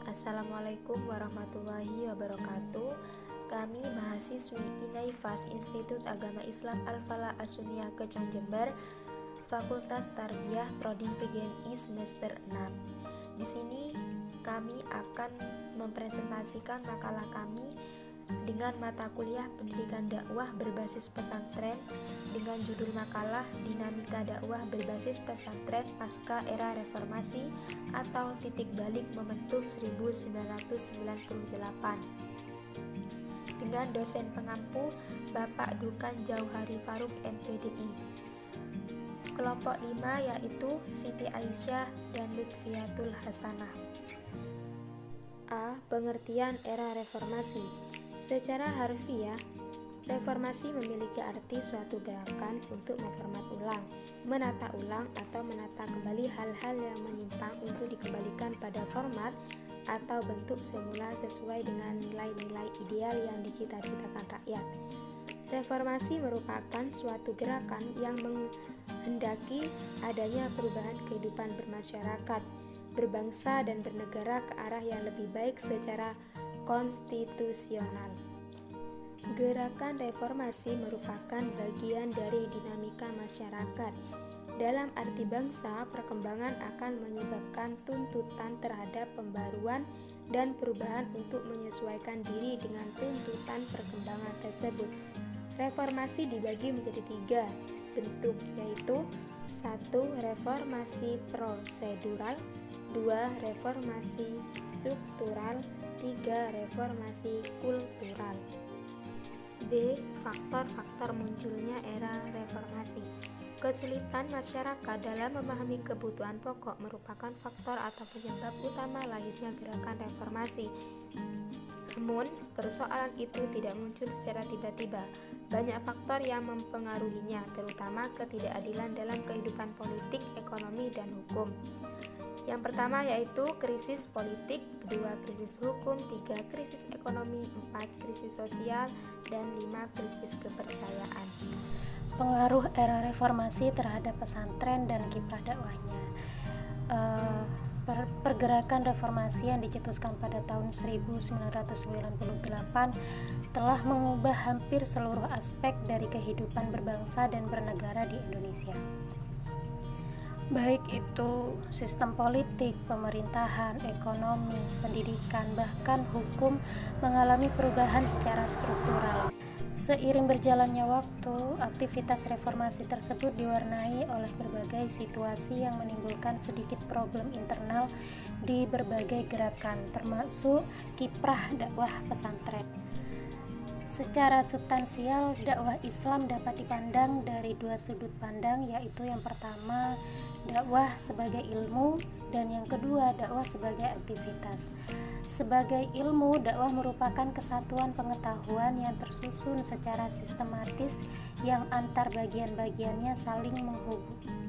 Assalamualaikum warahmatullahi wabarakatuh. Kami mahasiswi Inaifas Institut Agama Islam Al-Falah As-Sunniyah Kecang Jember, Fakultas Tarbiyah Prodi PGNI semester 6. Di sini kami akan mempresentasikan makalah kami dengan mata kuliah Pendidikan Dakwah Berbasis Pesantren dengan judul makalah Dinamika Dakwah Berbasis Pesantren Pasca Era Reformasi atau Titik Balik Momentum 1998 dengan dosen pengampu Bapak Dukan Jauhari Faruk MPDI. Kelompok 5 yaitu Siti Aisyah dan Lutfiatul Hasanah. A. Pengertian era reformasi. Secara harfiah, reformasi memiliki arti suatu gerakan untuk memformat ulang, menata ulang atau menata kembali hal-hal yang menyimpang untuk dikembalikan pada format atau bentuk semula sesuai dengan nilai-nilai ideal yang dicita-citakan rakyat. Reformasi merupakan suatu gerakan yang menghendaki adanya perubahan kehidupan bermasyarakat, berbangsa dan bernegara ke arah yang lebih baik secara konstitusional. Gerakan reformasi merupakan bagian dari dinamika masyarakat. Dalam arti bangsa, perkembangan akan menyebabkan tuntutan terhadap pembaruan dan perubahan untuk menyesuaikan diri dengan tuntutan perkembangan tersebut. Reformasi dibagi menjadi 3 bentuk, yaitu 1. Reformasi prosedural, 2. Reformasi struktural, 3. Reformasi kultural. B. Faktor-faktor munculnya era reformasi. Kesulitan masyarakat dalam memahami kebutuhan pokok merupakan faktor atau penyebab utama lahirnya gerakan reformasi. Namun, persoalan itu tidak muncul secara tiba-tiba. Banyak faktor yang mempengaruhinya, terutama ketidakadilan dalam kehidupan politik, ekonomi, dan hukum. Yang pertama yaitu krisis politik, 2 krisis hukum, 3 krisis ekonomi, 4 krisis sosial, dan 5 krisis kepercayaan. Pengaruh era reformasi terhadap pesantren dan kiprah dakwahnya. Pergerakan reformasi yang dicetuskan pada tahun 1998 telah mengubah hampir seluruh aspek dari kehidupan berbangsa dan bernegara di Indonesia. Baik itu sistem politik, pemerintahan, ekonomi, pendidikan, bahkan hukum mengalami perubahan secara struktural. Seiring berjalannya waktu, aktivitas reformasi tersebut diwarnai oleh berbagai situasi yang menimbulkan sedikit problem internal di berbagai gerakan, termasuk kiprah dakwah pesantren. Secara substansial, dakwah Islam dapat dipandang dari 2 sudut pandang, yaitu yang pertama, dakwah sebagai ilmu, dan yang kedua, dakwah sebagai aktivitas. Sebagai ilmu, dakwah merupakan kesatuan pengetahuan yang tersusun secara sistematis yang antar bagian-bagiannya saling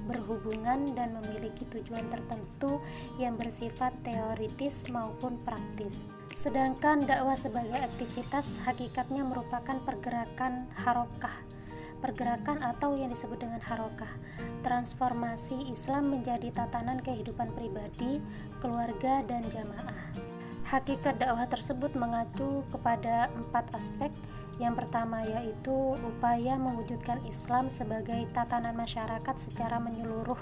berhubungan dan memiliki tujuan tertentu yang bersifat teoritis maupun praktis. Sedangkan dakwah sebagai aktivitas hakikatnya merupakan pergerakan atau yang disebut dengan harokah, transformasi Islam menjadi tatanan kehidupan pribadi, keluarga, dan jamaah. Hakikat dakwah tersebut mengacu kepada 4 aspek. Yang pertama yaitu upaya mewujudkan Islam sebagai tatanan masyarakat secara menyeluruh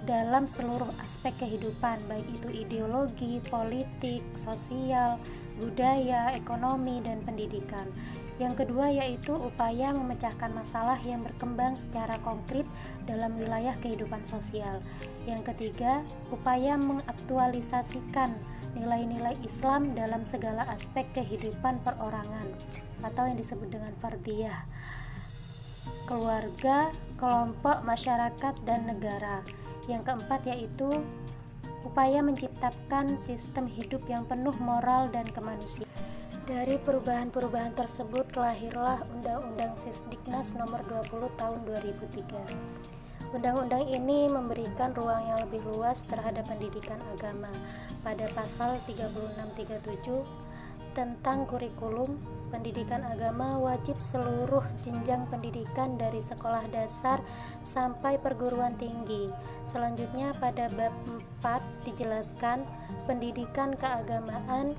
dalam seluruh aspek kehidupan, baik itu ideologi, politik, sosial, budaya, ekonomi, dan pendidikan. Yang kedua yaitu upaya memecahkan masalah yang berkembang secara konkret dalam wilayah kehidupan sosial. Yang ketiga, upaya mengaktualisasikan nilai-nilai Islam dalam segala aspek kehidupan perorangan atau yang disebut dengan fardiyah, keluarga, kelompok, masyarakat, dan negara. Yang keempat yaitu upaya menciptakan sistem hidup yang penuh moral dan kemanusiaan. Dari perubahan-perubahan tersebut lahirlah Undang-Undang Sisdiknas Nomor 20 Tahun 2003. Undang-undang ini memberikan ruang yang lebih luas terhadap pendidikan agama pada pasal 36-37 tentang kurikulum Pendidikan agama wajib seluruh jenjang pendidikan dari sekolah dasar sampai perguruan tinggi. Selanjutnya pada bab 4 dijelaskan pendidikan keagamaan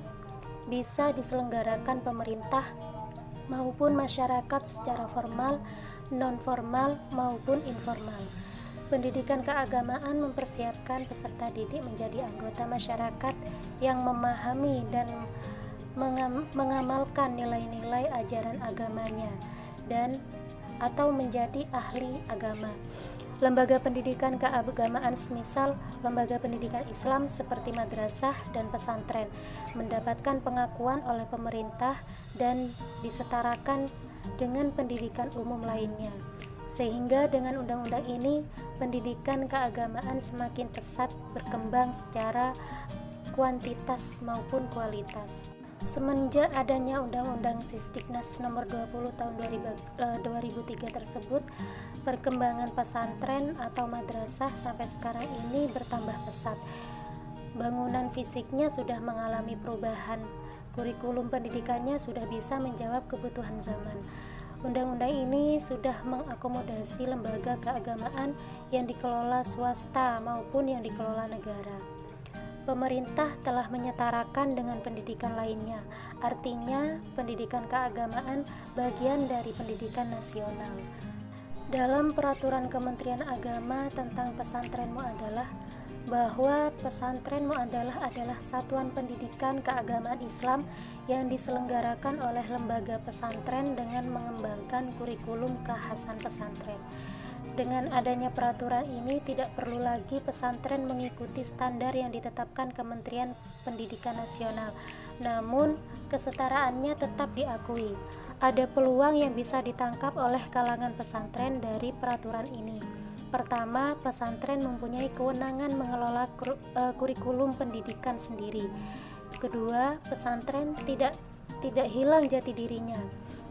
bisa diselenggarakan pemerintah maupun masyarakat secara formal, non-formal maupun informal. Pendidikan keagamaan mempersiapkan peserta didik menjadi anggota masyarakat yang memahami dan mengamalkan nilai-nilai ajaran agamanya dan atau menjadi ahli agama. Lembaga pendidikan keagamaan semisal lembaga pendidikan Islam seperti madrasah dan pesantren mendapatkan pengakuan oleh pemerintah dan disetarakan dengan pendidikan umum lainnya. Sehingga dengan undang-undang ini, pendidikan keagamaan semakin pesat berkembang secara kuantitas maupun kualitas. Semenjak adanya Undang-Undang Sisdiknas nomor 20 tahun 2003 tersebut, perkembangan pesantren atau madrasah sampai sekarang ini bertambah pesat. Bangunan fisiknya sudah mengalami perubahan, kurikulum pendidikannya sudah bisa menjawab kebutuhan zaman. Undang-undang ini sudah mengakomodasi lembaga keagamaan yang dikelola swasta maupun yang dikelola negara. Pemerintah telah menyetarakan dengan pendidikan lainnya, artinya pendidikan keagamaan bagian dari pendidikan nasional. Dalam peraturan Kementerian Agama tentang pesantren muadalah, bahwa pesantren muadalah adalah satuan pendidikan keagamaan Islam yang diselenggarakan oleh lembaga pesantren dengan mengembangkan kurikulum kekhasan pesantren. Dengan adanya peraturan ini tidak perlu lagi pesantren mengikuti standar yang ditetapkan Kementerian Pendidikan Nasional, namun kesetaraannya tetap diakui. Ada peluang yang bisa ditangkap oleh kalangan pesantren dari peraturan ini. Pertama, pesantren mempunyai kewenangan mengelola kurikulum pendidikan sendiri. Kedua, pesantren tidak hilang jati dirinya.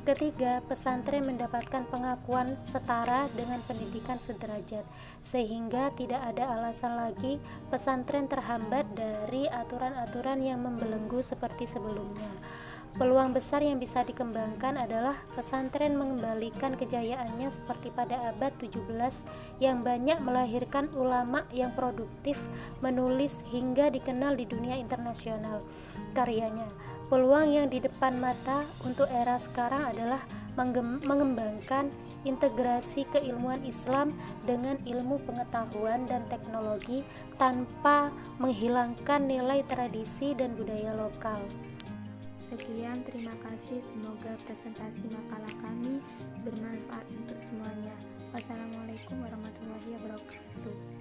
Ketiga, pesantren mendapatkan pengakuan setara dengan pendidikan sederajat, sehingga tidak ada alasan lagi pesantren terhambat dari aturan-aturan yang membelenggu seperti sebelumnya. Peluang besar yang bisa dikembangkan adalah pesantren mengembalikan kejayaannya seperti pada abad 17 yang banyak melahirkan ulama yang produktif, menulis hingga dikenal di dunia internasional karyanya. Peluang yang di depan mata untuk era sekarang adalah mengembangkan integrasi keilmuan Islam dengan ilmu pengetahuan dan teknologi tanpa menghilangkan nilai tradisi dan budaya lokal. Sekian, terima kasih. Semoga presentasi makalah kami bermanfaat untuk semuanya. Wassalamualaikum warahmatullahi wabarakatuh.